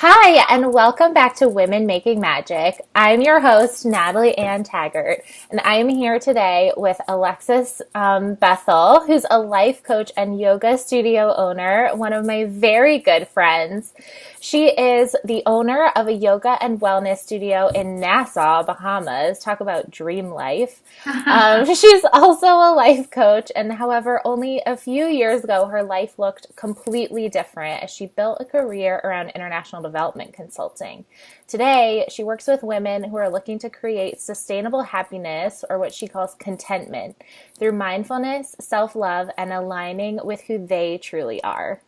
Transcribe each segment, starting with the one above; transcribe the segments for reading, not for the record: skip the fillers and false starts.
Hi, and welcome back to Women Making Magic. I'm your host, Natalie Ann Taggart, and I am here today with Alexis Bethel, who's a life coach and yoga studio owner, one of my very good friends. She is the owner of a yoga and wellness studio in Nassau, Bahamas. Talk about dream life. She's also a life coach, and however, only a few years ago, her life looked completely different as she built a career around international development consulting. Today, she works with women who are looking to create sustainable happiness, or what she calls contentment, through mindfulness, self-love, and aligning with who they truly are.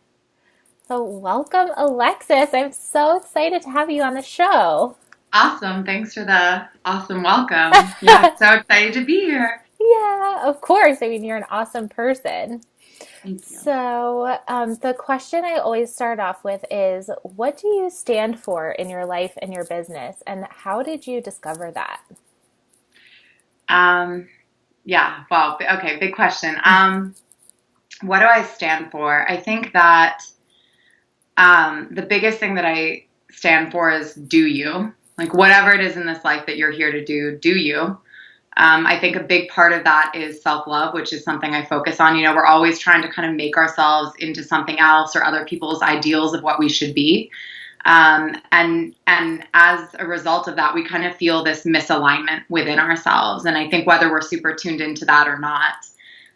So welcome, Alexis. I'm so excited to have you on the show. Awesome. Thanks for the awesome welcome. Yeah, so excited to be here. Yeah, of course. I mean, you're an awesome person. Thank you. So the question I always start off with is, what do you stand for in your life and your business, and how did you discover that? Yeah, well, okay, big question. What do I stand for? I think that the biggest thing that I stand for is do you. Like whatever it is in this life that you're here to do you. I think a big part of that is self-love, which is something I focus on. You know, we're always trying to kind of make ourselves into something else or other people's ideals of what we should be. And as a result of that, we kind of feel this misalignment within ourselves. And I think whether we're super tuned into that or not,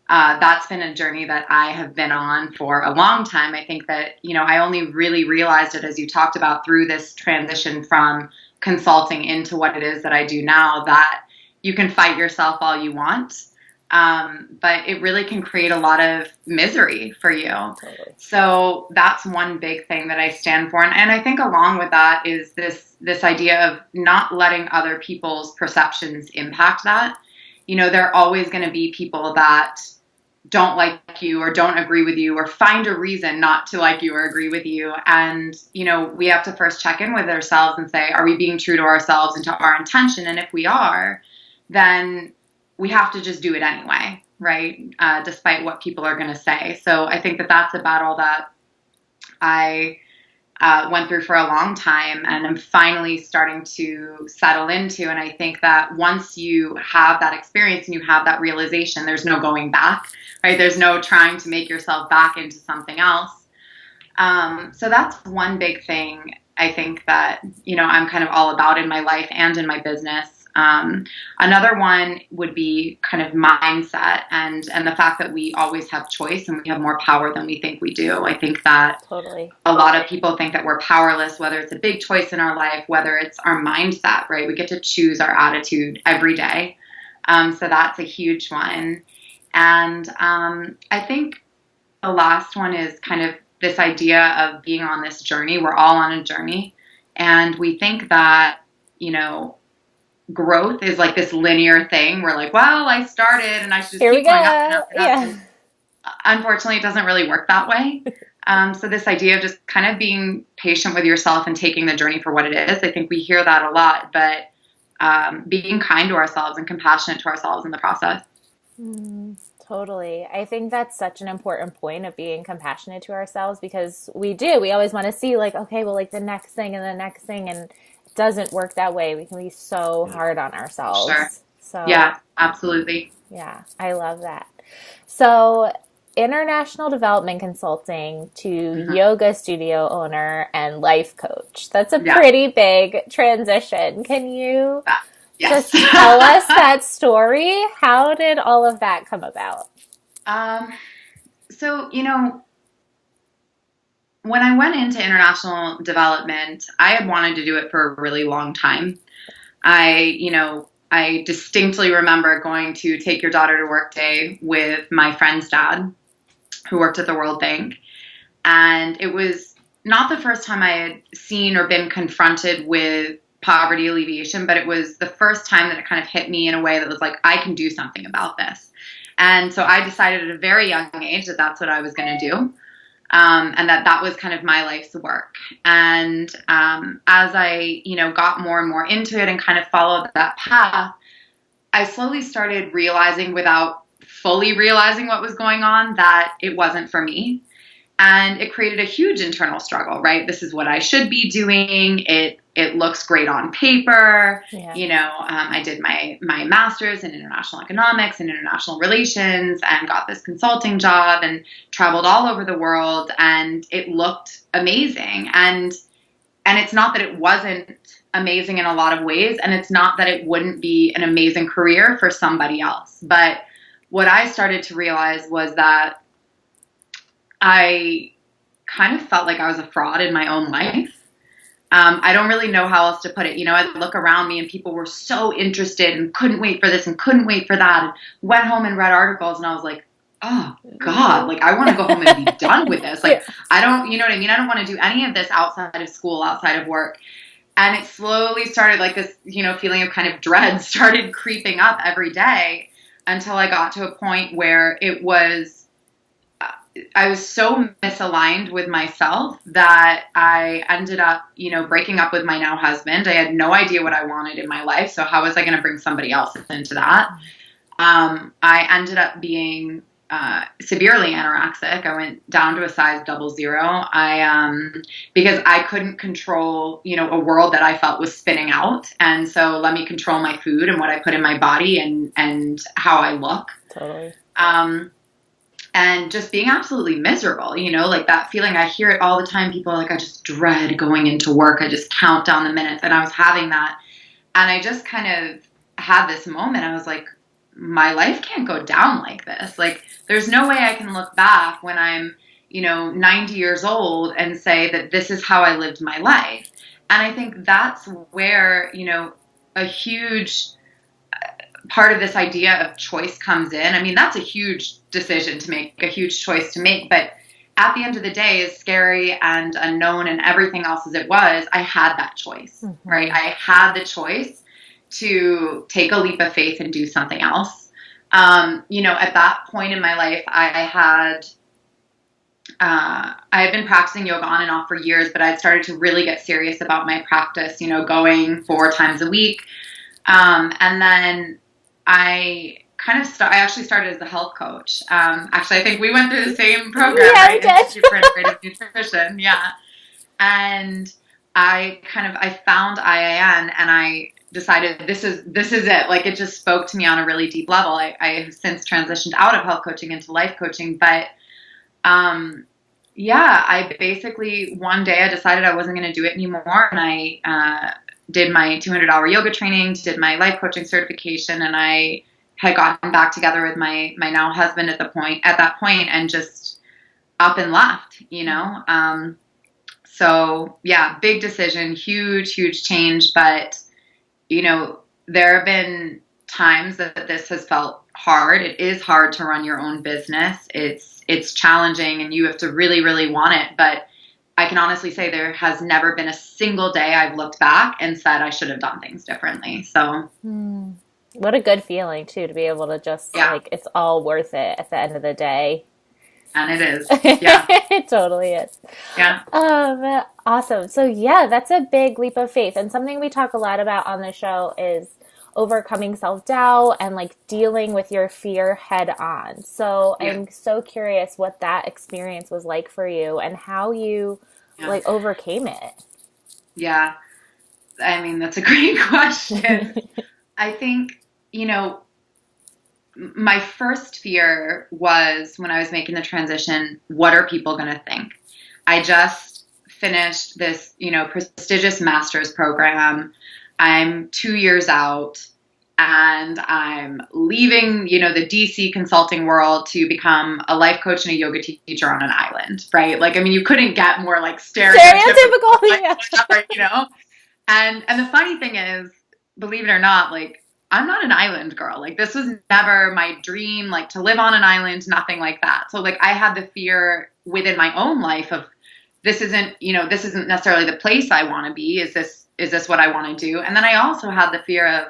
that's been a journey that I have been on for a long time. I think that, you know, I only really realized it, as you talked about, through this transition from consulting into what it is that I do now, that you can fight yourself all you want, but it really can create a lot of misery for you. Totally. So that's one big thing that I stand for. And I think along with that is this idea of not letting other people's perceptions impact that. You know, there are always going to be people that don't like you or don't agree with you or find a reason not to like you or agree with you. And, you know, we have to first check in with ourselves and say, are we being true to ourselves and to our intention? And if we are, then we have to just do it anyway, right? Despite what people are going to say. So I think that that's a battle that I went through for a long time and I'm finally starting to settle into. And I think that once you have that experience and you have that realization, there's no going back, right? There's no trying to make yourself back into something else. So that's one big thing I think that, you know, I'm kind of all about in my life and in my business. Another one would be kind of mindset and the fact that we always have choice and we have more power than we think we do. I think that Totally. a lot of people think that we're powerless, whether it's a big choice in our life, whether it's our mindset, right? We get to choose our attitude every day. So that's a huge one. And I think the last one is kind of this idea of being on this journey. We're all on a journey. And we think that, you know, growth is like this linear thing. We're like, well, I started and I should just keep going up and up and up. Yeah. Unfortunately, it doesn't really work that way. So this idea of just kind of being patient with yourself and taking the journey for what it is, I think we hear that a lot, but being kind to ourselves and compassionate to ourselves in the process. Totally. I think that's such an important point of being compassionate to ourselves because we always want to see like, okay, well, like the next thing and the next thing, and it doesn't work that way. We can be so hard on ourselves. Sure. So Yeah, absolutely. yeah, I love that. So international development consulting to yoga studio owner and life coach. That's a pretty big transition. Can you Yes. just tell us that story? How did all of that come about? So, you know, when I went into international development, I had wanted to do it for a really long time. I distinctly remember going to Take Your Daughter to Work Day with my friend's dad, who worked at the World Bank. And it was not the first time I had seen or been confronted with poverty alleviation, but it was the first time that it kind of hit me in a way that was like, I can do something about this. And so I decided at a very young age that that's what I was going to do. And that was kind of my life's work. And as I, you know, got more and more into it and kind of followed that path, I slowly started realizing, without fully realizing what was going on, that it wasn't for me. And it created a huge internal struggle, right? This is what I should be doing. It looks great on paper. Yeah. I did my master's in international economics and international relations and got this consulting job and traveled all over the world, and it looked amazing. And it's not that it wasn't amazing in a lot of ways, and it's not that it wouldn't be an amazing career for somebody else. But what I started to realize was that I kind of felt like I was a fraud in my own life. I don't really know how else to put it. I'd look around me and people were so interested and couldn't wait for this and couldn't wait for that, and went home and read articles, and I was like, oh God, like I want to go home and be done with this. Like, I don't, you know what I mean? I don't want to do any of this outside of school, outside of work. And it slowly started, like this, feeling of kind of dread started creeping up every day until I got to a point where I was so misaligned with myself that I ended up, breaking up with my now husband. I had no idea what I wanted in my life. So how was I going to bring somebody else into that? I ended up being severely anorexic. I went down to a size 00. Because I couldn't control, a world that I felt was spinning out. And so let me control my food and what I put in my body and how I look. Totally. And just being absolutely miserable, like that feeling. I hear it all the time. People are like, I just dread going into work. I just count down the minutes. And I was having that. And I just kind of had this moment. I was like, my life can't go down like this. Like, there's no way I can look back when I'm, 90 years old and say that this is how I lived my life. And I think that's where, a huge part of this idea of choice comes in. I mean, that's a huge decision to make, a huge choice to make. But at the end of the day, as scary and unknown and everything else as it was, I had that choice, right? I had the choice to take a leap of faith and do something else. At that point in my life, I had been practicing yoga on and off for years, but I'd started to really get serious about my practice, going 4 times a week. And then I actually started as a health coach. Actually, I think we went through the same program, right? We did. Institute for Integrative Nutrition. Yeah. And I found IIN and I decided this is it. Like, it just spoke to me on a really deep level. I have since transitioned out of health coaching into life coaching, but, I basically one day I decided I wasn't going to do it anymore. And I, did my 200-hour yoga training, did my life coaching certification, and I had gotten back together with my now husband at that point and just up and left, So yeah, big decision, huge change. But, there have been times that this has felt hard. It is hard to run your own business. It's challenging and you have to really, really want it. But I can honestly say there has never been a single day I've looked back and said I should have done things differently. So what a good feeling too, to be able to just like, it's all worth it at the end of the day. And it is. Yeah. It totally is. Yeah. Awesome. So yeah, that's a big leap of faith. And something we talk a lot about on the show is overcoming self-doubt and like dealing with your fear head on. So I'm so curious what that experience was like for you and how you like overcame it. Yeah. I mean, that's a great question. I think, my first fear was when I was making the transition, what are people going to think? I just finished this, prestigious master's program. I'm 2 years out and I'm leaving, the DC consulting world to become a life coach and a yoga teacher on an island, right? Like, I mean, you couldn't get more like stereotypical, whatever, And the funny thing is, believe it or not, like, I'm not an island girl. Like, this was never my dream, like, to live on an island, nothing like that. So, like, I had the fear within my own life of this isn't necessarily the place I want to be. Is this what I want to do? And then I also had the fear of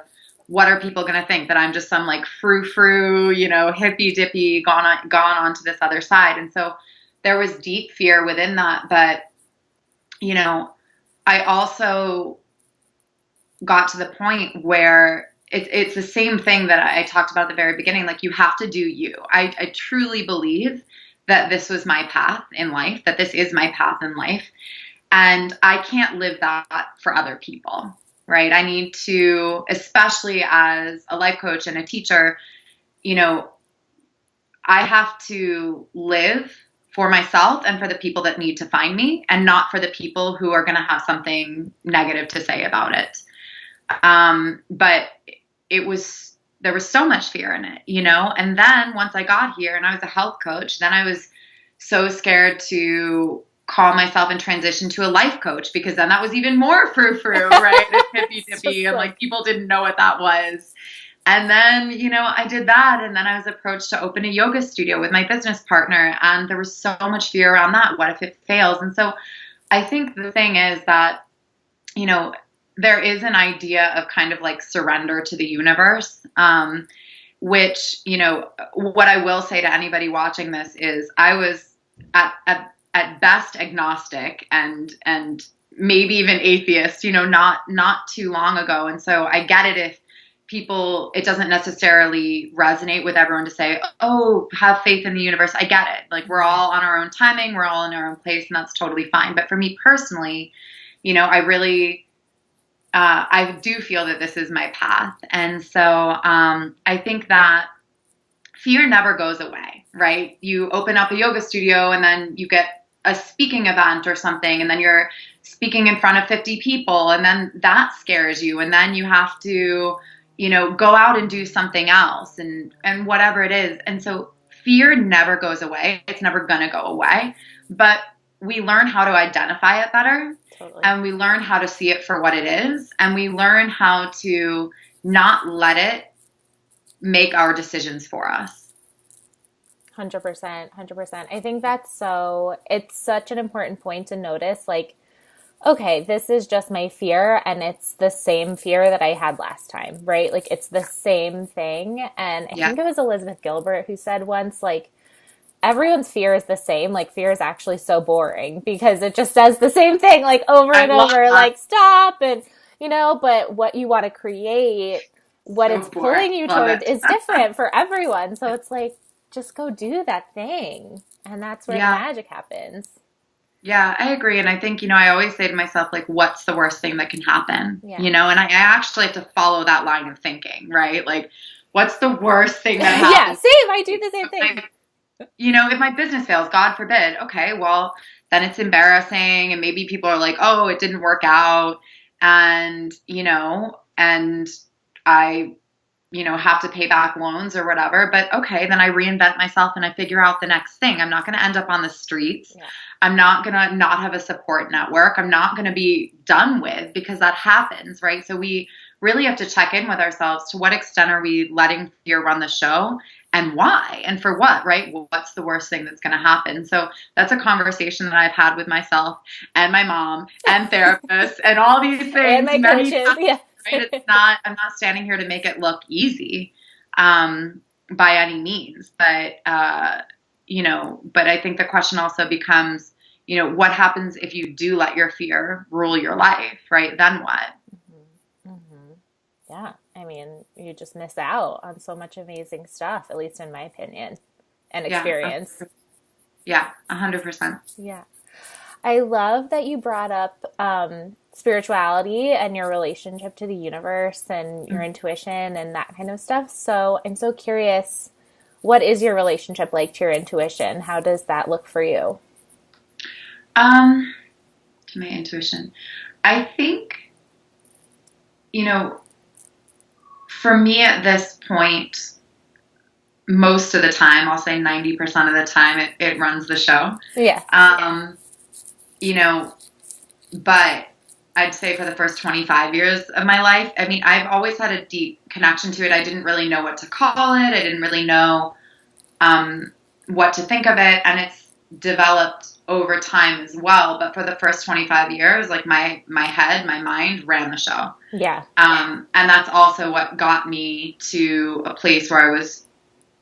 what are people going to think, that I'm just some like frou-frou, hippy dippy gone on to this other side. And so there was deep fear within that. But, I also got to the point where it's the same thing that I talked about at the very beginning. Like, you have to do you. I truly believe that this was my path in life, that this is my path in life. And I can't live that for other people, right? I need to, especially as a life coach and a teacher, you know, I have to live for myself and for the people that need to find me, and not for the people who are going to have something negative to say about it. But there was so much fear in it, and then once I got here and I was a health coach, then I was so scared to call myself and transition to a life coach, because then that was even more frou-frou, right? It's hippy-dippy, and like people didn't know what that was. And then, I did that, and then I was approached to open a yoga studio with my business partner, and there was so much fear around that. What if it fails? And so I think the thing is that, there is an idea of kind of like surrender to the universe, which, what I will say to anybody watching this is I was at best agnostic and maybe even atheist, not too long ago. And so I get it if it doesn't necessarily resonate with everyone to say, oh, have faith in the universe. I get it. Like, we're all on our own timing. We're all in our own place, and that's totally fine. But for me personally, I really, I do feel that this is my path. And so I think that fear never goes away, right? You open up a yoga studio and then you get a speaking event or something, and then you're speaking in front of 50 people, and then that scares you. And then you have to, go out and do something else and whatever it is. And so fear never goes away. It's never going to go away, but we learn how to identify it better. Totally. And we learn how to see it for what it is. And we learn how to not let it make our decisions for us. 100%. I think it's such an important point to notice, like, okay, this is just my fear, and it's the same fear that I had last time, right? Like, it's the same thing. And I think it was Elizabeth Gilbert who said once, like, everyone's fear is the same. Like, fear is actually so boring because it just says the same thing, like, over and over, like, stop. And, but what you want to create, what it's pulling you toward is different for everyone. So it's like, just go do that thing. And that's where the magic happens. Yeah, I agree. And I think, I always say to myself, like, what's the worst thing that can happen? And I actually have to follow that line of thinking, right? Like, what's the worst thing that happens? Yeah, same. I do the same thing. If my business fails, God forbid, okay, well, then it's embarrassing. And maybe people are like, oh, it didn't work out. And, and I, have to pay back loans or whatever. But okay, then I reinvent myself and I figure out the next thing. I'm not going to end up on the streets. Yeah. I'm not going to not have a support network. I'm not going to be done with, because that happens, right? So we really have to check in with ourselves. To what extent are we letting fear run the show, and why, and for what, right? Well, what's the worst thing that's going to happen? So that's a conversation that I've had with myself and my mom and therapists and all these things. And my coaches, yeah. Right? I'm not standing here to make it look easy by any means. But, but I think the question also becomes, what happens if you do let your fear rule your life, right? Then what? Mm-hmm. Mm-hmm. Yeah. I mean, you just miss out on so much amazing stuff, at least in my opinion and experience. Yeah, 100%. Yeah. I love that you brought up spirituality and your relationship to the universe and your intuition and that kind of stuff. So I'm so curious, what is your relationship like to your intuition? How does that look for you? To my intuition, I think, for me at this point, most of the time, I'll say 90% of the time, it runs the show. Yeah. But I'd say for the first 25 years of my life, I mean, I've always had a deep connection to it. I didn't really know what to call it. I didn't really know what to think of it. And it's developed over time as well. But for the first 25 years, like my head, my mind ran the show. Yeah. And that's also what got me to a place where I was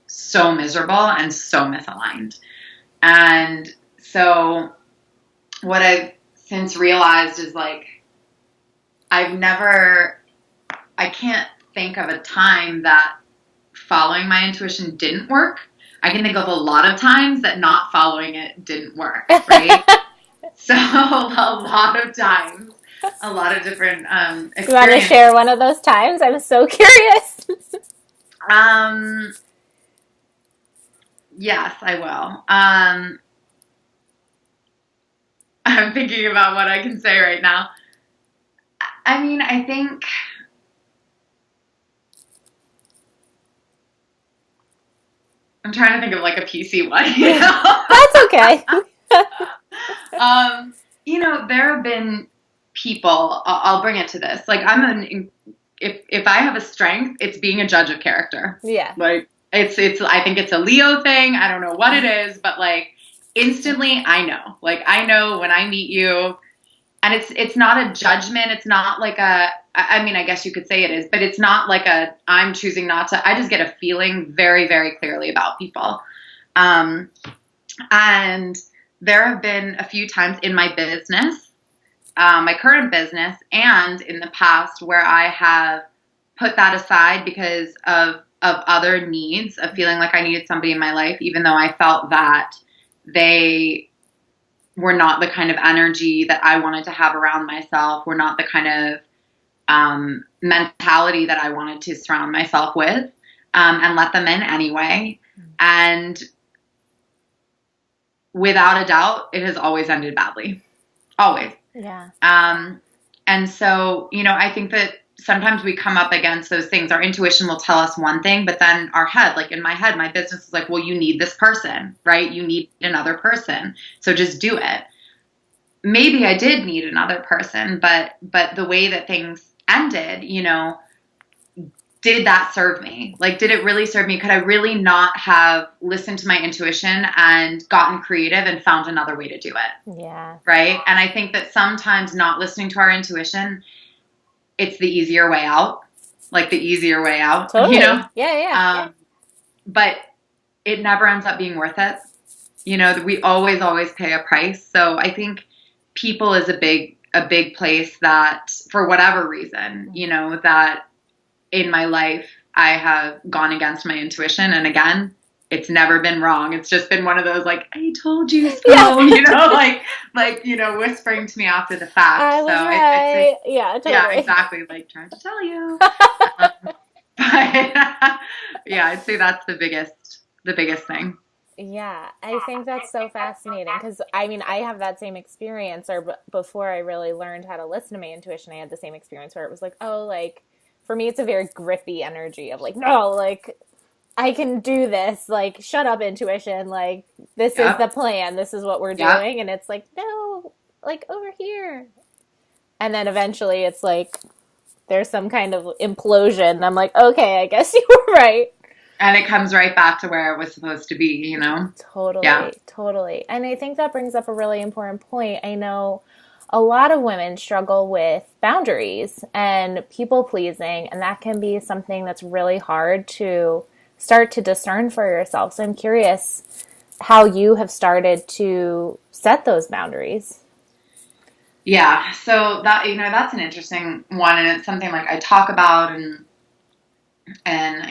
so miserable and so misaligned. And so what I've since realized is, like, I can't think of a time that following my intuition didn't work. I can think of a lot of times that not following it didn't work, right? So a lot of times, a lot of different experiences. You want to share one of those times? I'm so curious. Yes, I will. I'm thinking about what I can say right now. I mean, I think I'm trying to think of like a PC one. You know? That's okay. You know, there have been people. I'll bring it to this. Like, if I have a strength, it's being a judge of character. Yeah. Like, it's. I think it's a Leo thing. I don't know what it is, but like, instantly, I know. Like, I know when I meet you, and it's not a judgment. It's not like I mean, I guess you could say it is, but it's not like I'm choosing not to. I just get a feeling very, very clearly about people. And there have been a few times in my business, my current business, and in the past where I have put that aside because of other needs, of feeling like I needed somebody in my life, even though I felt that they were not the kind of energy that I wanted to have around myself, were not the kind of mentality that I wanted to surround myself with, and let them in anyway. And without a doubt, it has always ended badly. Always. Yeah. And so, you know, I think that sometimes we come up against those things. Our intuition will tell us one thing, but then our head, like in my head, my business is like, well, you need this person, right? You need another person. So just do it. Maybe I did need another person, but the way that things ended, you know, did that serve me? Like, did it really serve me? Could I really not have listened to my intuition and gotten creative and found another way to do it? Yeah. Right. And I think that sometimes not listening to our intuition, it's the easier way out, like the easier way out, Totally. you know? Yeah. But it never ends up being worth it. You know, we always pay a price. So I think people is a big place that, for whatever reason, you know, that in my life, I have gone against my intuition. And again, it's never been wrong. It's just been one of those, like, I told you so, you know, like, you know, whispering to me after the fact. I was right. Yeah, totally. Yeah, exactly. Like, trying to tell you. But yeah, I'd say that's the biggest thing. Yeah, I think that's so fascinating because, I mean, I have that same experience, or before I really learned how to listen to my intuition, I had the same experience where it was like, oh, like, for me, it's a very grippy energy of like, no, like, I can do this, like, shut up, intuition, like, this is the plan, this is what we're doing, and it's like, no, like, over here. And then eventually it's like, there's some kind of implosion, and I'm like, okay, I guess you were right. And it comes right back to where it was supposed to be, you know? Totally, totally. And I think that brings up a really important point. I know a lot of women struggle with boundaries and people pleasing, and that can be something that's really hard to start to discern for yourself. So I'm curious how you have started to set those boundaries. Yeah, so that, you know, that's an interesting one, and it's something like I talk about and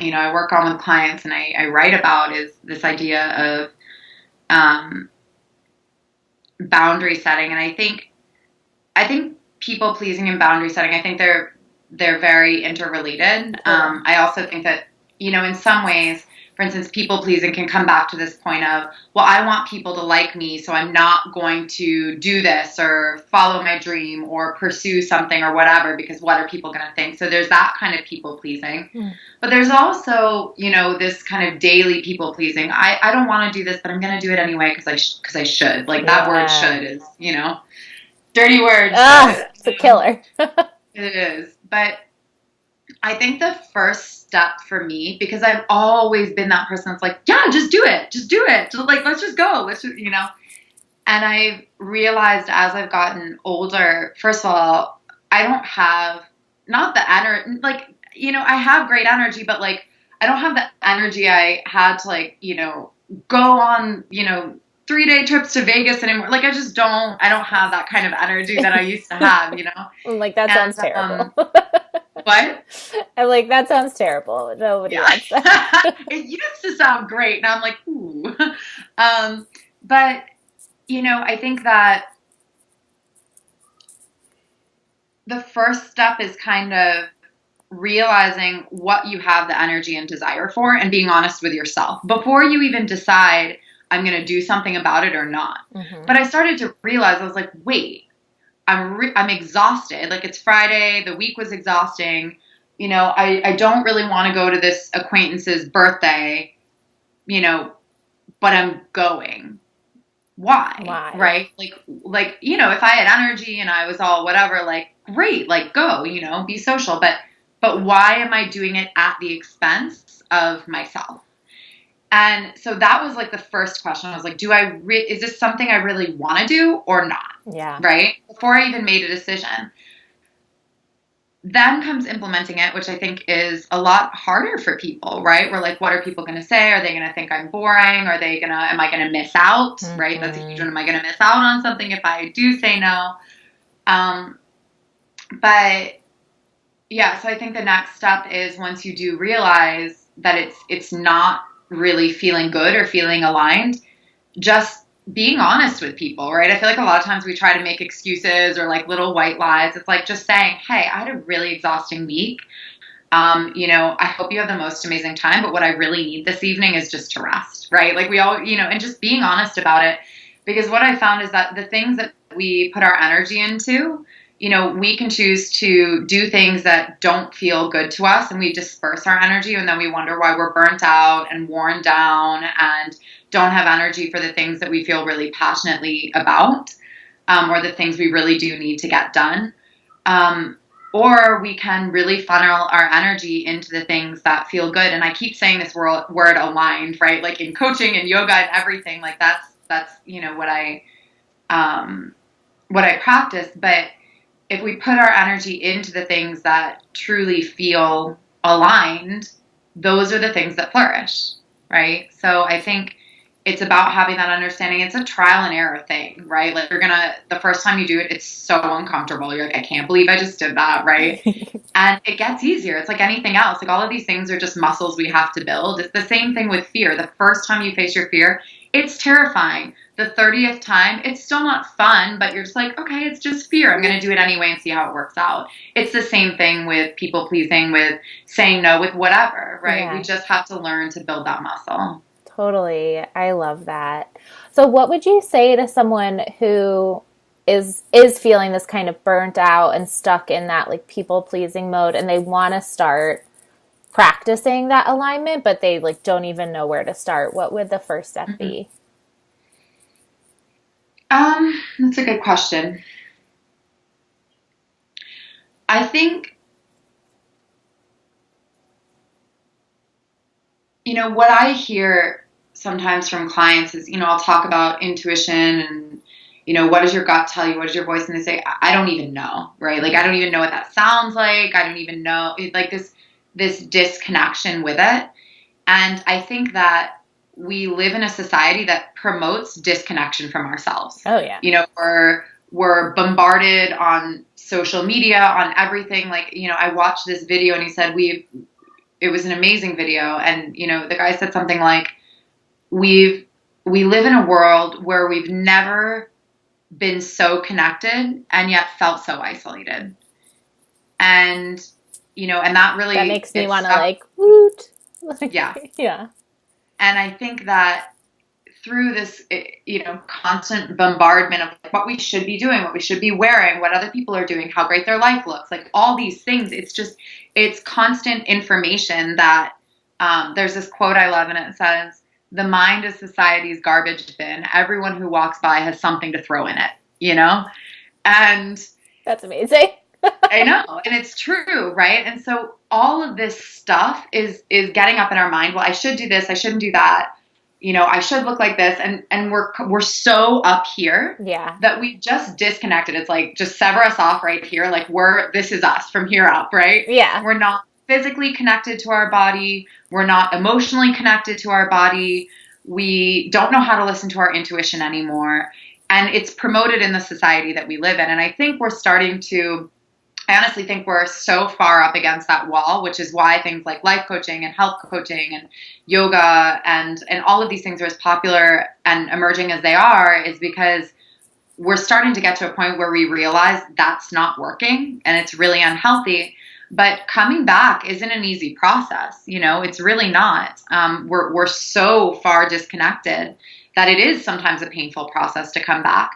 you know, I work on with clients and I write about, is this idea of boundary setting. And I think people pleasing and boundary setting, I think they're very interrelated. I also think that, you know, in some ways, for instance, people pleasing can come back to this point of, well, I want people to like me, so I'm not going to do this or follow my dream or pursue something or whatever, because what are people going to think? So there's that kind of people pleasing. But there's also, you know, this kind of daily people pleasing. I don't want to do this, but I'm going to do it anyway because I should. Like, that word should is, you know, dirty word. It's a killer. It is. But I think the first step for me, because I've always been that person that's like, yeah, just do it. Just do it. Just, like, let's just go. Let's just, you know. And I've realized as I've gotten older, first of all, I don't have, not the energy, like, you know, I have great energy, but like, I don't have the energy I had to, like, you know, go on, you know, 3-day trips to Vegas anymore. Like, I don't have that kind of energy that I used to have, you know. Like, that sounds terrible. What? I'm like, that sounds terrible. Nobody Yeah. wants that. It used to sound great. And I'm like, ooh. But, I think that the first step is kind of realizing what you have the energy and desire for and being honest with yourself before you even decide I'm going to do something about it or not. Mm-hmm. But I started to realize, I was like, wait, I'm exhausted. Like, it's Friday. The week was exhausting. I don't really want to go to this acquaintance's birthday, but I'm going. Why? Right? Like, if I had energy and I was all whatever, like, great, like, go, be social. But why am I doing it at the expense of myself? And so that was like the first question. I was like, is this something I really want to do or not? Yeah. Right? Before I even made a decision. Then comes implementing it, which I think is a lot harder for people, right? We're like, what are people going to say? Are they going to think I'm boring? Am I going to miss out? Mm-hmm. Right? That's a huge one. Am I going to miss out on something if I do say no? But yeah, so I think the next step is once you do realize that it's not really feeling good or feeling aligned, just being honest with people, right? I feel like a lot of times we try to make excuses or like little white lies. It's like just saying, hey, I had a really exhausting week. I hope you have the most amazing time, but what I really need this evening is just to rest, right? Like we all, and just being honest about it. Because what I found is that the things that we put our energy into, we can choose to do things that don't feel good to us and we disperse our energy and then we wonder why we're burnt out and worn down and don't have energy for the things that we feel really passionately about or the things we really do need to get done. Or we can really funnel our energy into the things that feel good. And I keep saying this word aligned, right? Like in coaching and yoga and everything, like that's what I practice. But if we put our energy into the things that truly feel aligned, those are the things that flourish, right? So I think it's about having that understanding. It's a trial and error thing, right? Like the first time you do it, it's so uncomfortable. You're like, I can't believe I just did that, right? And it gets easier. It's like anything else. Like all of these things are just muscles we have to build. It's the same thing with fear. The first time you face your fear, it's terrifying. The 30th time, it's still not fun, but you're just like, okay, it's just fear. I'm going to do it anyway and see how it works out. It's the same thing with people pleasing, with saying no, with whatever, right? Yeah. We just have to learn to build that muscle. Totally. I love that. So what would you say to someone who is feeling this kind of burnt out and stuck in that like people pleasing mode and they want to start practicing that alignment, but they like don't even know where to start? What would the first step be? That's a good question. I think, what I hear sometimes from clients is, I'll talk about intuition and, what does your gut tell you? What does your voice? And they say, I don't even know, right? Like, I don't even know what that sounds like. I don't even know. It's like this disconnection with it. And I think that we live in a society that promotes disconnection from ourselves. Oh, yeah. We're bombarded on social media, on everything. Like, I watched this video and he said, it was an amazing video. And, the guy said something like, we live in a world where we've never been so connected and yet felt so isolated. And, and that really... That makes me want to like, woot. Yeah. Yeah. And I think that through this, constant bombardment of what we should be doing, what we should be wearing, what other people are doing, how great their life looks, like all these things, it's constant information that, there's this quote I love and it says, the mind is society's garbage bin. Everyone who walks by has something to throw in it, And that's amazing. I know. And it's true, right? And so all of this stuff is getting up in our mind. Well, I should do this. I shouldn't do that. I should look like this. And we're so up here that we just disconnected. It's like, just sever us off right here. Like this is us from here up, right? Yeah. We're not physically connected to our body. We're not emotionally connected to our body. We don't know how to listen to our intuition anymore. And it's promoted in the society that we live in. And I think we're starting to I honestly think we're so far up against that wall, which is why things like life coaching and health coaching and yoga and all of these things are as popular and emerging as they are, is because we're starting to get to a point where we realize that's not working and it's really unhealthy. But coming back isn't an easy process. It's really not. We're so far disconnected that it is sometimes a painful process to come back.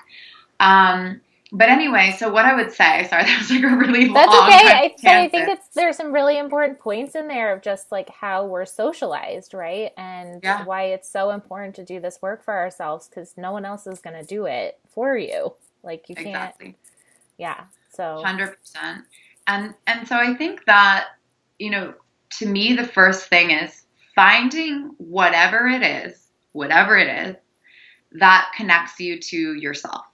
But anyway, so what I would say, sorry, that was like a really That's long okay. But I think tangent. there's some really important points in there of just like how we're socialized, right? And Yeah, why it's so important to do this work for ourselves because no one else is going to do it for you. Like you can't, exactly. yeah. So, 100%. And so I think that, you know, to me, the first thing is finding whatever it is that connects you to yourself.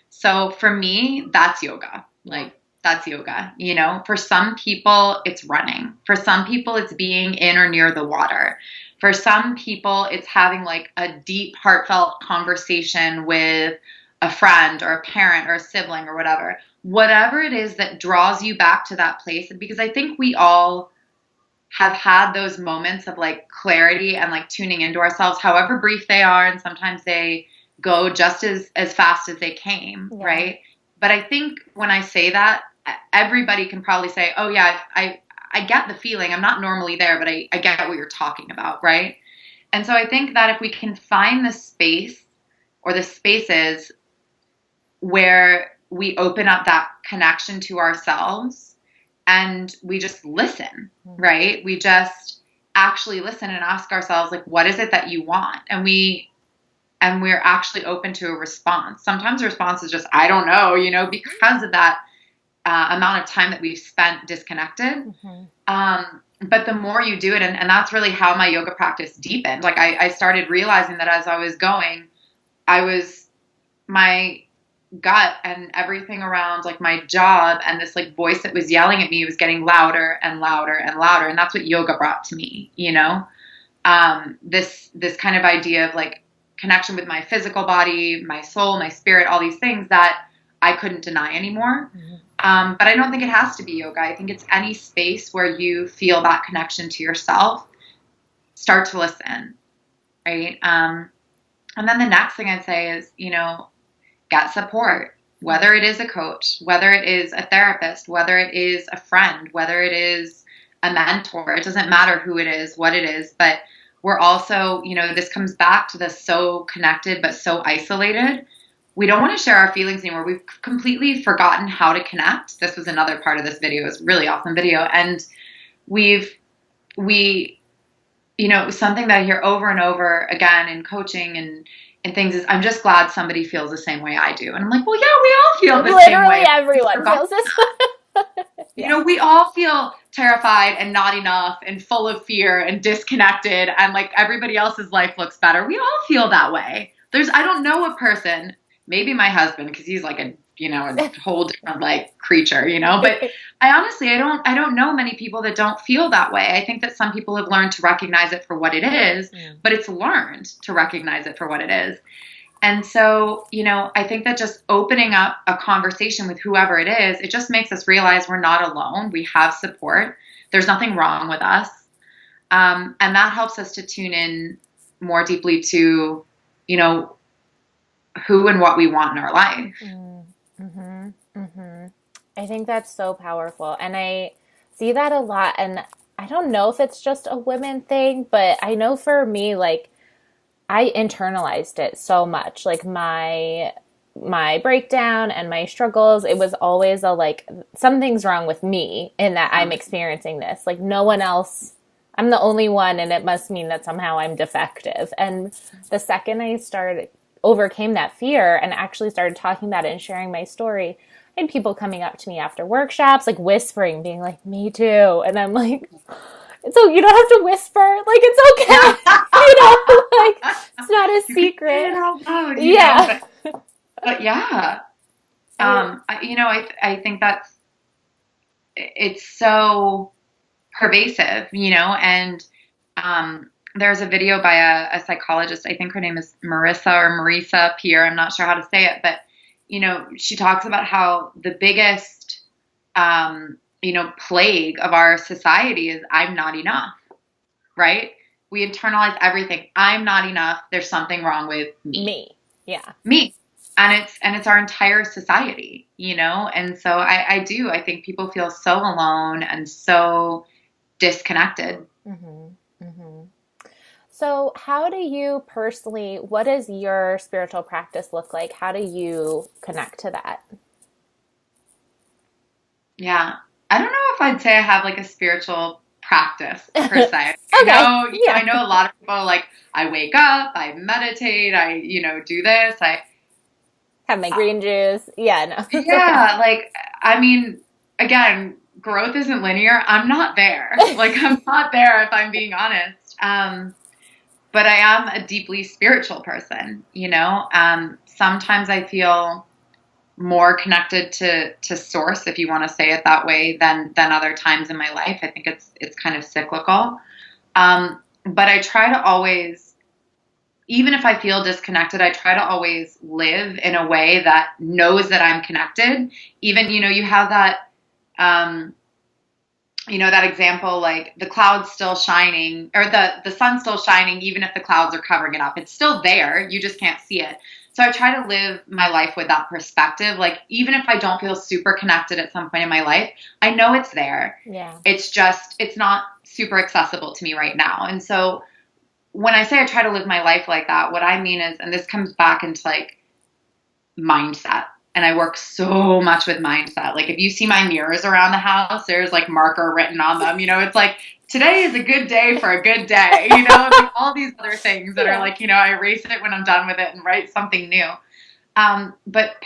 So for me, that's yoga. Like that's yoga. For some people, it's running. For some people, it's being in or near the water. For some people, it's having like a deep, heartfelt conversation with a friend or a parent or a sibling or whatever. Whatever it is that draws you back to that place, because I think we all have had those moments of like clarity and like tuning into ourselves, however brief they are, and sometimes they go just as fast as they came, yeah. right? But I think when I say that, everybody can probably say, oh yeah, I get the feeling. I'm not normally there, but I get what you're talking about, right? And so I think that if we can find the space or the spaces where we open up that connection to ourselves and we just listen, right? We just actually listen and ask ourselves, like, what is it that you want? And we're actually open to a response. Sometimes the response is just, I don't know, because of that amount of time that we've spent disconnected. But the more you do it, and that's really how my yoga practice deepened. Like I started realizing that as I was going, my gut and everything around like my job and this like voice that was yelling at me was getting louder and louder and louder. And that's what yoga brought to me, this kind of idea of like connection with my physical body, my soul, my spirit, all these things that I couldn't deny anymore. But I don't think it has to be yoga. I think it's any space where you feel that connection to yourself. Start to listen, right? And then the next thing I'd say is, get support, whether it is a coach, whether it is a therapist, whether it is a friend, whether it is a mentor. It doesn't matter who it is, what it is, but we're also, this comes back to the so connected but so isolated. We don't want to share our feelings anymore. We've completely forgotten how to connect. This was another part of this video. It was a really awesome video. And something that I hear over and over again in coaching and things is, I'm just glad somebody feels the same way I do. And I'm like, well, yeah, we all feel the same way. Literally everyone feels this way. Yeah. We all feel terrified and not enough and full of fear and disconnected and like everybody else's life looks better. We all feel that way. I don't know a person, maybe my husband, because he's like a whole different like creature, but I don't know many people that don't feel that way. I think that some people have learned to recognize it for what it is, but it's learned to recognize it for what it is. And so, I think that just opening up a conversation with whoever it is, it just makes us realize we're not alone. We have support. There's nothing wrong with us. And that helps us to tune in more deeply to, who and what we want in our life. I think that's so powerful. And I see that a lot. And I don't know if it's just a women thing, but I know for me, like, I internalized it so much. Like my breakdown and my struggles, it was always like, something's wrong with me in that I'm experiencing this. Like no one else, I'm the only one, and it must mean that somehow I'm defective. And the second I overcame that fear and actually started talking about it and sharing my story, I had people coming up to me after workshops, like whispering, being like, me too. And I'm like, so you don't have to whisper, like it's okay. Like it's not a secret. Yeah. But yeah. I think it's so pervasive, and there's a video by a psychologist. I think her name is Marisa Peer. I'm not sure how to say it, but she talks about how the biggest plague of our society is I'm not enough, right? We internalize everything. I'm not enough. There's something wrong with me. Me. Yeah. Me. And it's our entire society, And so I think people feel so alone and so disconnected. Mm-hmm. Mm-hmm. So how do you personally, what does your spiritual practice look like? How do you connect to that? Yeah. I don't know if I'd say I have like a spiritual practice per se. Okay. I know a lot of people like I wake up, I meditate, I, do this. I have my green juice. Yeah, no. Yeah, like I mean, again, growth isn't linear. I'm not there. Like I'm not there if I'm being honest. But I am a deeply spiritual person, Sometimes I feel more connected to source, if you want to say it that way, than other times in my life. I think it's kind of cyclical. But I try to always, even if I feel disconnected, I try to always live in a way that knows that I'm connected. Even, you have that, that example, like the clouds still shining or the sun's still shining, even if the clouds are covering it up. It's still there. You just can't see it. So I try to live my life with that perspective. Like, even if I don't feel super connected at some point in my life, I know it's there. Yeah. It's not super accessible to me right now. And so when I say I try to live my life like that, what I mean is, and this comes back into like mindset. And I work so much with mindset. Like if you see my mirrors around the house, there's like marker written on them. It's like, today is a good day for a good day. Like all these other things that are like, I erase it when I'm done with it and write something new. But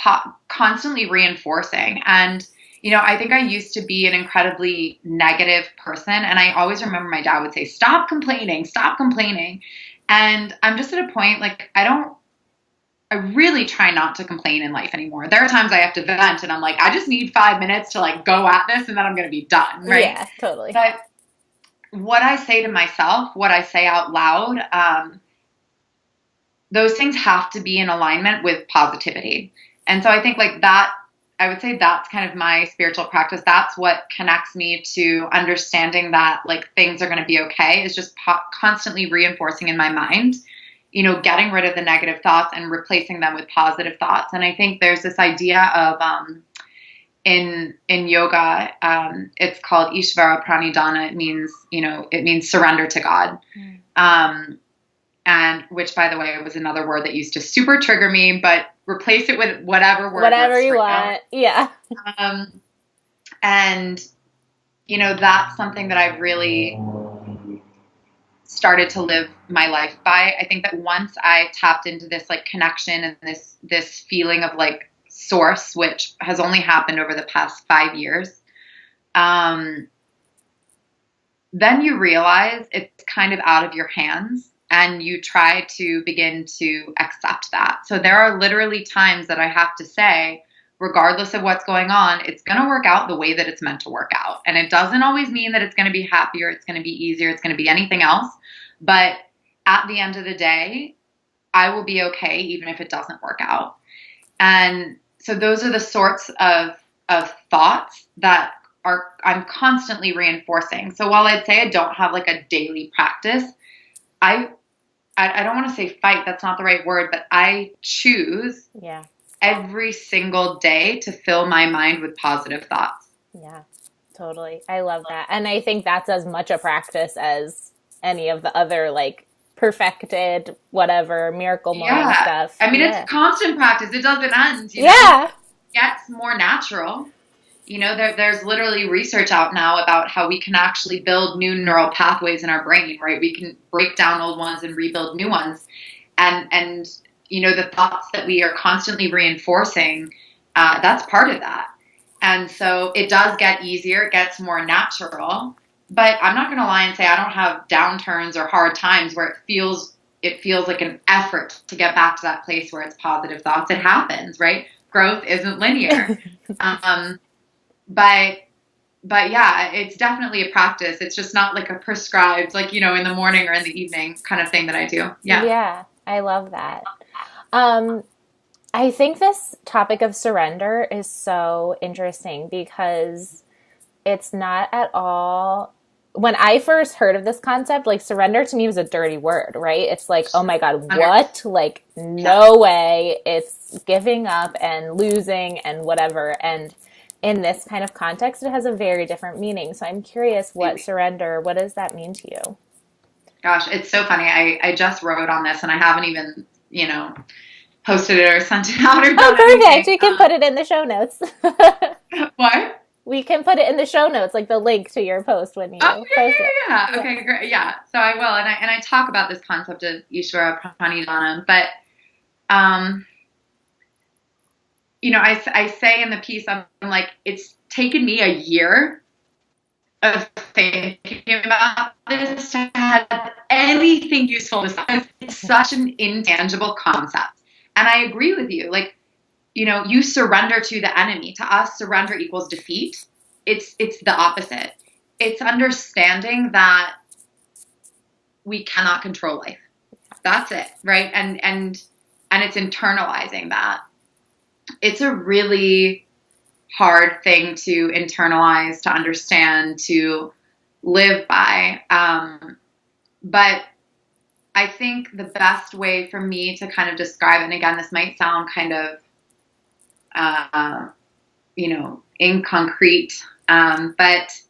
constantly reinforcing. And, I think I used to be an incredibly negative person. And I always remember my dad would say, stop complaining. And I'm just at a point, like, I really try not to complain in life anymore. There are times I have to vent and I'm like, I just need 5 minutes to like go at this and then I'm going to be done. Right. Yeah, totally. But what I say to myself, what I say out loud, those things have to be in alignment with positivity. And so I think like that, I would say that's kind of my spiritual practice. That's what connects me to understanding that like things are going to be okay, is just constantly reinforcing in my mind, getting rid of the negative thoughts and replacing them with positive thoughts. And I think there's this idea of, in yoga, it's called Ishvara Pranidhana. It means surrender to God. And which, by the way, was another word that used to super trigger me, but replace it with whatever word. Whatever you want. Yeah. And, that's something that I've really started to live my life by. I think that once I tapped into this like connection and this feeling of like source, which has only happened over the past 5 years, then you realize it's kind of out of your hands and you try to begin to accept that. So there are literally times that I have to say, regardless of what's going on, it's going to work out the way that it's meant to work out. And it doesn't always mean that it's going to be happier, it's going to be easier, it's going to be anything else. But at the end of the day, I will be okay even if it doesn't work out. And so those are the sorts of thoughts that I'm constantly reinforcing. So while I'd say I don't have like a daily practice, I don't want to say fight, that's not the right word, but I choose every single day to fill my mind with positive thoughts. Yeah, totally. I love that. And I think that's as much a practice as any of the other like perfected, whatever, miracle moment stuff. I mean, it's constant practice. It doesn't end. It gets more natural. There's literally research out now about how we can actually build new neural pathways in our brain, right? We can break down old ones and rebuild new ones. And the thoughts that we are constantly reinforcing, that's part of that. And so it does get easier. It gets more natural. But I'm not going to lie and say I don't have downturns or hard times where it feels like an effort to get back to that place where it's positive thoughts. It happens, right? Growth isn't linear. But yeah, it's definitely a practice. It's just not like a prescribed, like, in the morning or in the evening kind of thing that I do. Yeah. Yeah. I love that. I think this topic of surrender is so interesting because it's not at all. When I first heard of this concept, like surrender to me was a dirty word, right? It's like, oh my God, what? Like, no way. It's giving up and losing and whatever. And in this kind of context, it has a very different meaning. So I'm curious, what does that mean to you? Gosh, it's so funny. I just wrote on this and I haven't even, posted it or sent it out or done perfect. anything. We can put it in the show notes. What? We can put it in the show notes, like the link to your post when you post it. Yeah. Okay, great. Yeah. So I will. And I talk about this concept of Ishvara Pranidhanam, but, I say in the piece, I'm like, it's taken me a year of thinking about this to have anything useful to say. It's such an intangible concept. And I agree with you. Like, you surrender to the enemy. To us, surrender equals defeat. It's the opposite. It's understanding that we cannot control life. That's it, right? And it's internalizing that. It's a really hard thing to internalize, to understand, to live by. But I think the best way for me to kind of describe it, and again, this might sound kind of, inconcrete, but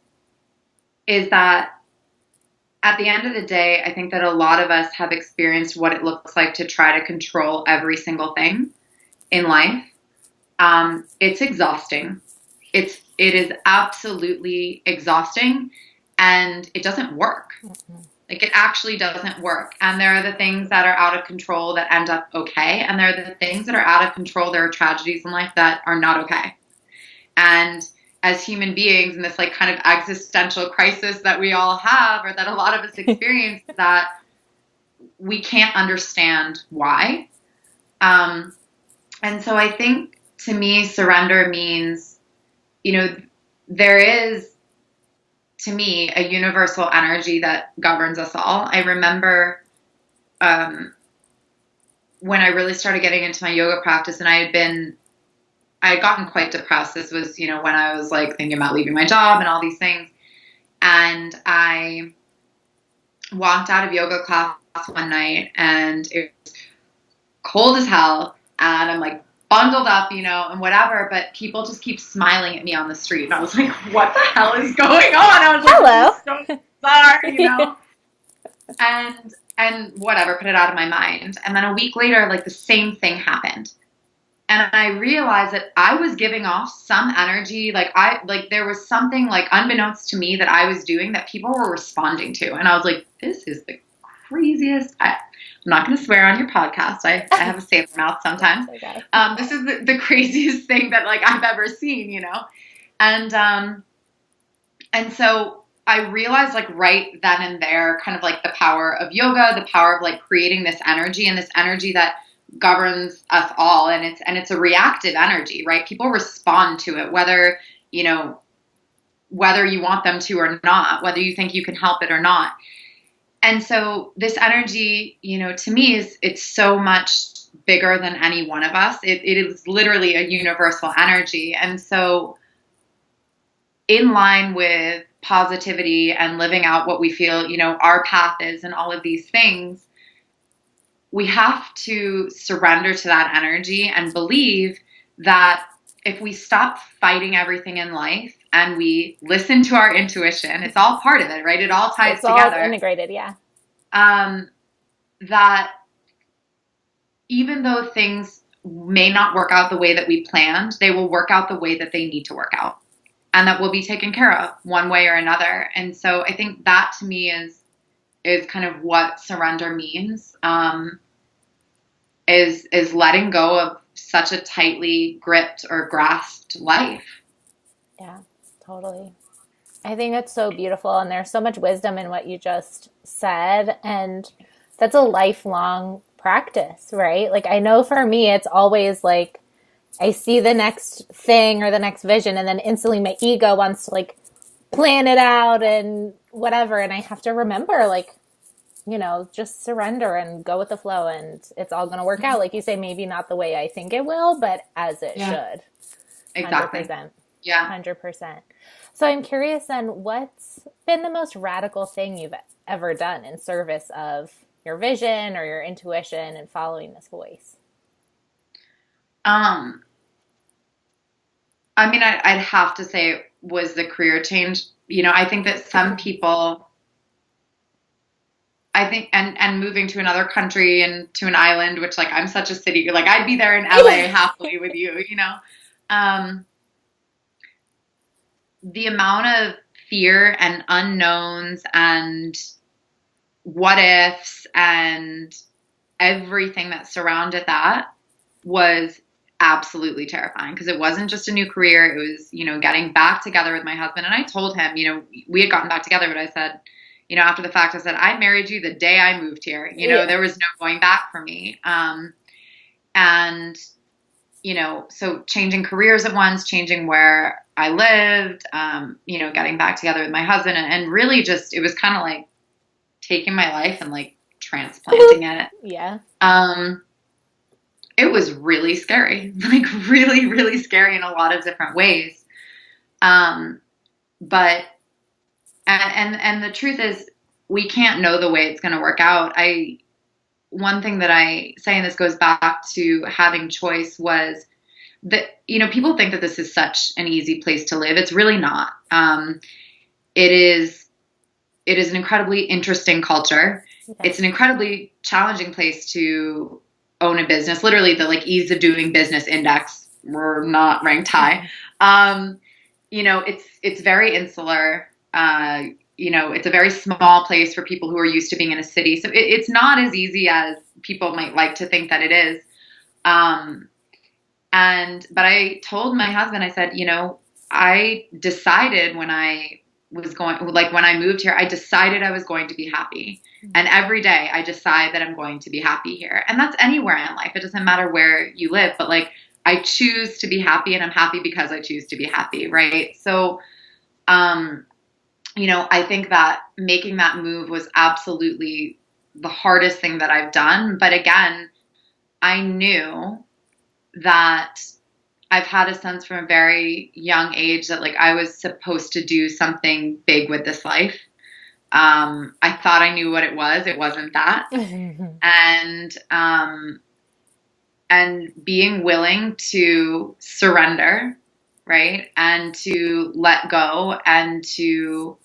is that at the end of the day, I think that a lot of us have experienced what it looks like to try to control every single thing in life. It's exhausting. It is absolutely exhausting, and it doesn't work. Mm-hmm. Like, it actually doesn't work. And there are the things that are out of control that end up okay. And there are the things that are out of control. There are tragedies in life that are not okay. And as human beings in this like kind of existential crisis that we all have, or that a lot of us experience, that we can't understand why. And so I think to me, surrender means, there is, to me, a universal energy that governs us all. I remember when I really started getting into my yoga practice, and I had gotten quite depressed. This was, when I was like thinking about leaving my job and all these things. And I walked out of yoga class one night, and it was cold as hell. And I'm like bundled up, and whatever, but people just keep smiling at me on the street. And I was like, what the hell is going on? I was like, hello. So bizarre, and whatever, put it out of my mind. And then a week later, like the same thing happened. And I realized that I was giving off some energy, like there was something like unbeknownst to me that I was doing that people were responding to. And I was like, this is the craziest. I'm not going to swear on your podcast. I have a sailor mouth sometimes. Okay. This is the craziest thing that like I've ever seen, And so I realized like right then and there, kind of like the power of yoga, the power of like creating this energy, and this energy that governs us all. And it's a reactive energy, right? People respond to it, whether you want them to or not, whether you think you can help it or not. And so this energy, to me it's so much bigger than any one of us. It is literally a universal energy. And so in line with positivity and living out what we feel, our path is, and all of these things, we have to surrender to that energy and believe that if we stop fighting everything in life and we listen to our intuition, it's all part of it, right? It all ties together. All integrated, yeah. That even though things may not work out the way that we planned, they will work out the way that they need to work out, and that will be taken care of one way or another. And so I think that to me is kind of what surrender means, is letting go of such a tightly gripped or grasped life. Yeah, totally. I think it's so beautiful, and there's so much wisdom in what you just said, and that's a lifelong practice, right? Like, I know for me, it's always like I see the next thing or the next vision, and then instantly my ego wants to like plan it out and whatever, and I have to remember, like, just surrender and go with the flow, and it's all going to work out. Like you say, maybe not the way I think it will, but as it should. Exactly. 100%. Yeah. 100%. So I'm curious then, what's been the most radical thing you've ever done in service of your vision or your intuition and following this voice? Um, I mean, I'd have to say it was the career change. I think that some people, and moving to another country and to an island, which like I'm such a city, like I'd be there in LA happily with you. Um, the amount of fear and unknowns and what ifs and everything that surrounded that was absolutely terrifying, because it wasn't just a new career. It was, getting back together with my husband. And I told him, we had gotten back together, but I said, after the fact, I said, I married you the day I moved here. There was no going back for me. And, so changing careers at once, changing where I lived, getting back together with my husband, and really just, it was kind of like taking my life and like transplanting it. Yeah. It was really scary, like really, really scary in a lot of different ways. But, and the truth is, we can't know the way it's going to work out. One thing that I say, and this goes back to having choice, was that, people think that this is such an easy place to live. It's really not. It is an incredibly interesting culture. Yeah. It's an incredibly challenging place to own a business. Literally, the like ease of doing business index, we're not ranked high. It's very insular. It's a very small place for people who are used to being in a city. So it's not as easy as people might like to think that it is. But I told my husband, I said, I decided when I moved here, I decided I was going to be happy. And every day I decide that I'm going to be happy here. And that's anywhere in life. It doesn't matter where you live, but like I choose to be happy, and I'm happy because I choose to be happy. Right. So, I think that making that move was absolutely the hardest thing that I've done. But again, I knew that I've had a sense from a very young age that like I was supposed to do something big with this life. I thought I knew what it was. It wasn't that. And being willing to surrender, right? And to let go, and to,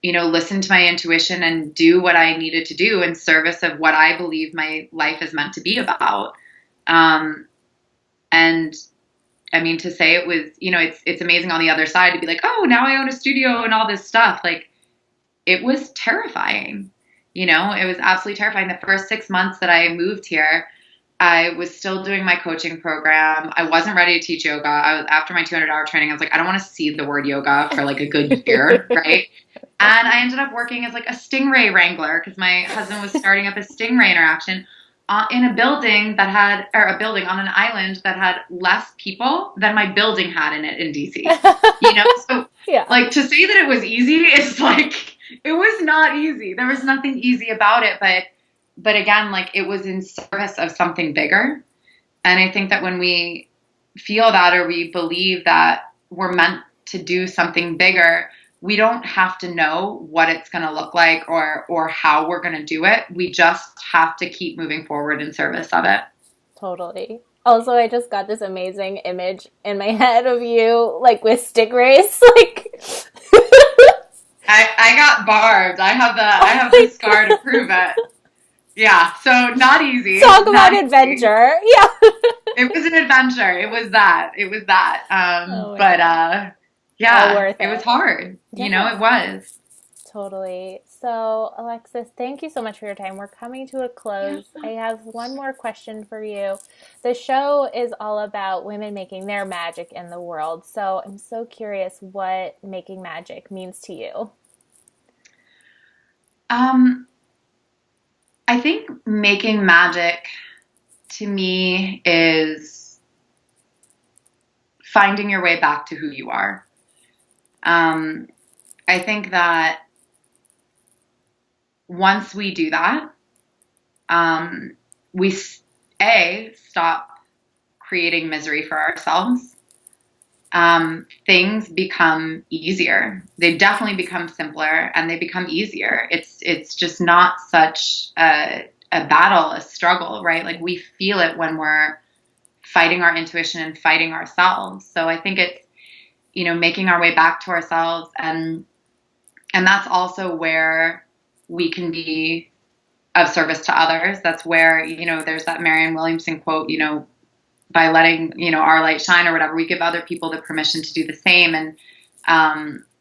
listen to my intuition and do what I needed to do in service of what I believe my life is meant to be about. And I mean, to say it was, it's amazing on the other side to be like, oh, now I own a studio and all this stuff. Like, it was terrifying. It was absolutely terrifying. The first 6 months that I moved here, I was still doing my coaching program. I wasn't ready to teach yoga. After my 200-hour training, I was like, I don't want to see the word yoga for like a good year, right? And I ended up working as like a stingray wrangler, because my husband was starting up a stingray interaction in a building on an island that had less people than my building had in it in DC. So yeah. Like, to say that it was easy is like, it was not easy. There was nothing easy about it, but again, like, it was in service of something bigger. And I think that when we feel that, or we believe that we're meant to do something bigger, we don't have to know what it's going to look like or how we're going to do it. We just have to keep moving forward in service of it. Totally. Also, I just got this amazing image in my head of you, like, with stingrays. Like, I got barbed. I have the scar to prove it. Yeah, so not easy. Talk about adventure. Yeah. It was an adventure. It was that. Yeah, it was hard. Yeah. It was. Totally. So, Alexis, thank you so much for your time. We're coming to a close. I have one more question for you. The show is all about women making their magic in the world. So I'm so curious what making magic means to you. I think making magic to me is finding your way back to who you are. I think that once we do that, we stop creating misery for ourselves, things become easier. They definitely become simpler and they become easier. It's just not such a battle, a struggle, right? Like we feel it when we're fighting our intuition and fighting ourselves. So I think it's, making our way back to ourselves, and that's also where we can be of service to others. That's where, there's that Marianne Williamson quote, by letting, our light shine or whatever, we give other people the permission to do the same. And,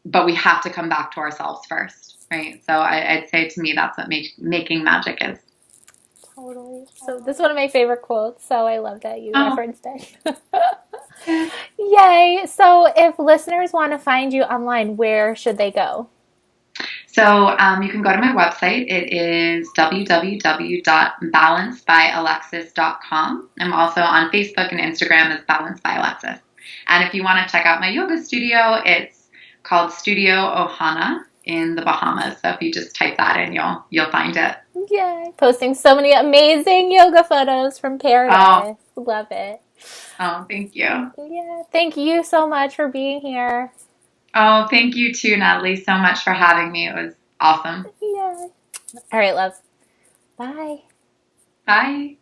but we have to come back to ourselves first. Right. So I'd say to me, that's what making magic is. Totally. So this is one of my favorite quotes. So I love that you referenced it. Yay. So if listeners want to find you online, where should they go? So you can go to my website. It is www.balancebyalexis.com. I'm also on Facebook and Instagram as Balance by Alexis. And if you want to check out my yoga studio, it's called Studio Ohana in the Bahamas. So if you just type that in, you'll find it. Yay. Posting so many amazing yoga photos from paradise. Love it. Oh, thank you. Yeah. Thank you so much for being here. Oh, thank you too, Natalie, so much for having me. It was awesome. Yeah. All right, love. Bye. Bye.